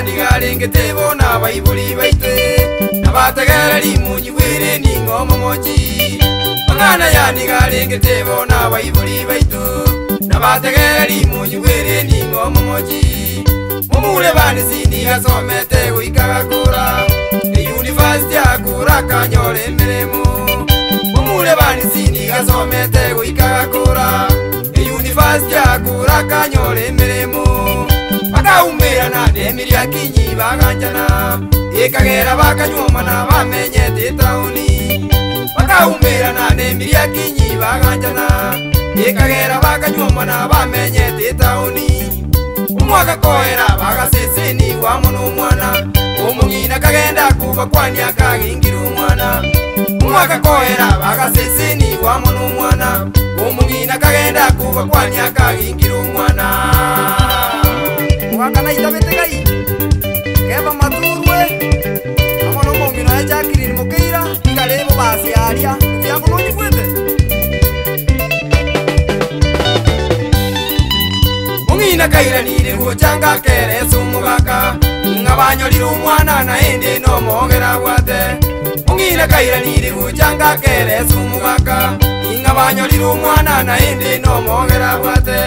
yandigarengete bona baibuli baitwe nabategereri munyiwire ningo momoji mangana yandigarengete bona baibuli baitu nabategereri munyiwire ningo momoji mumule bani sindi gasomete guikaga kura university akura kanyore miremo mumule bani sindi gasomete guikaga kura university akura kanyore miremo bakaumira na demiri akinyi baganjana ikagera bakanyoma na bamenyete tauni bakaumira na demiri akinyi baganjana ikagera bakanyoma na bamenyete tauni umwaka koera bagaseseni wa muno mwana umungina kagenda kuba kwani akagingira umwana umwaka koera bagaseseni wa muno mwana umungina kagenda kuba kwani akagingira umwana wakana itabete gai keba maturwe amono mungina yajakiri mukeira ikarebo basi aria byangu no nyifwete mungina kaira nire guchanga kere sumugaka ngabanyolira umwana na ende no mogera gwate mungina kaira nire guchanga kere sumugaka ngabanyolira umwana na ende no mogera gwate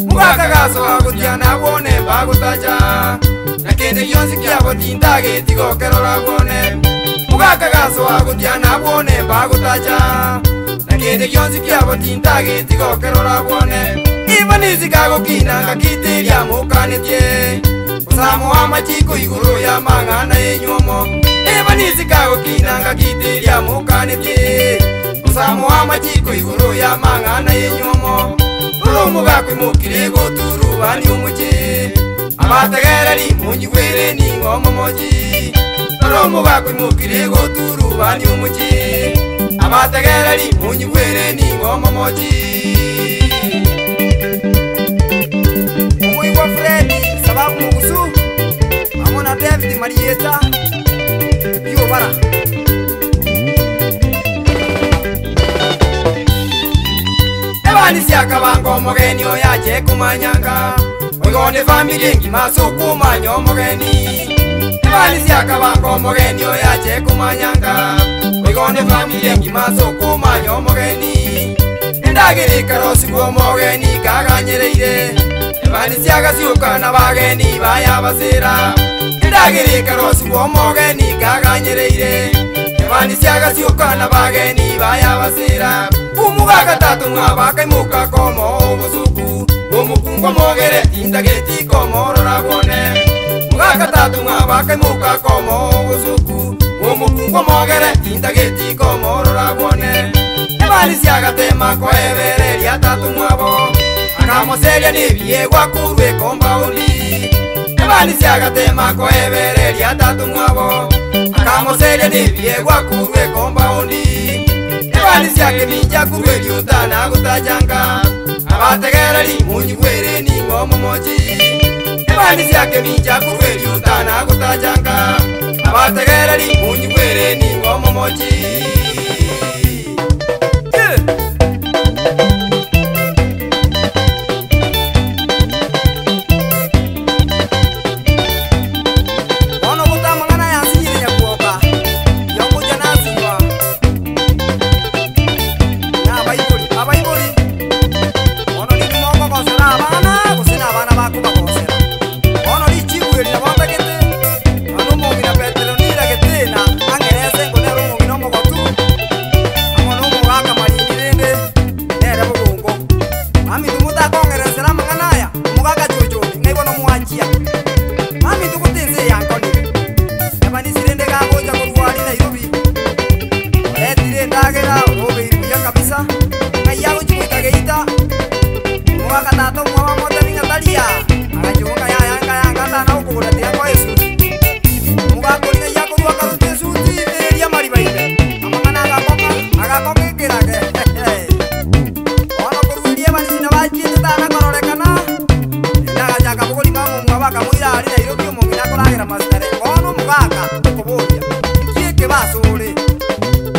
mugaka gaso agutyana bone bagutaja nakende yonsi kyabo tindage tigokerora bone mugaka gaso agutyana bone bagutaja nakende yonsi kyabo tindage tigokerora bone ibanizi kago kinanga kitiria mukanetie usamu wa machiko iguru ya mangana yenyumo ibanizi kago kinanga kitiria mukanetie usamu wa machiko iguru ya mangana yenyumo Mugakwe mukire goturu bani umuji abategereri munyiwere ningo momoji mugakwe mukire goturu bani umuji abategereri munyiwere ningo momoji umuiwa Fredi sababu mugusu amona David Marieta yo bara Ebani siaka bango mogeni oyaje kumanyanga Oigone family ngima sukumanyo mogeni Ebani siaka bango mogeni oyaje kumanyanga Oigone family ngima sukumanyo mogeni Endagiri karosi kwa mogeni kaganyereire Ebani siaka siuka na bageni baya basira Endagiri karosi kwa mogeni kaganyereire Ebani siaka siuka na bageni baya basira Umugaka tatu ngabaka imuka komo obusuku Umukungo mogere tindageti komo rorabone Mugaka tatu ngabaka imuka komo obusuku Umukungo mogere tindageti komo rorabone Ebali siaga tema ko ebere lia tatu ngabo Akamoselia nibiye wakurwe kombaundi Ebali siaga tema ko ebere lia tatu ngabo Akamoselia nibiye wakurwe kombaundi Ebali siake minja kurweli utana gutajanga Abategereri munyiwere ningo momoji Ebali siake minja kurweli utana gutajanga Abategereri munyiwere ningo momoji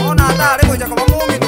Ona atare goja kwa mumi